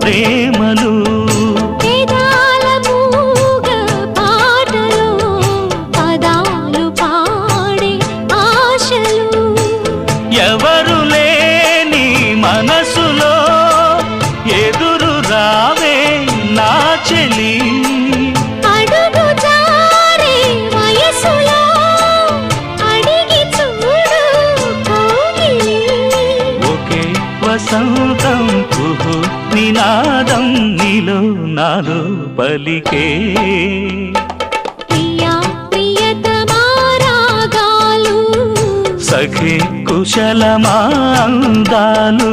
ప్రేమలు వేదాల మూగ పాటలో పదాలు పాడే ఆశలు ఎవరు లేని మనసులో ఎదురు రావే నా చెలి అడుగు జారే వయసులో అడిగి చూడు కౌగిలి ఒకే వసంతం కుహు నినాదం నీలో నాలో పలికే ప్రియా ప్రియతమా రాగాలు సఖి కుశలమా అందాలు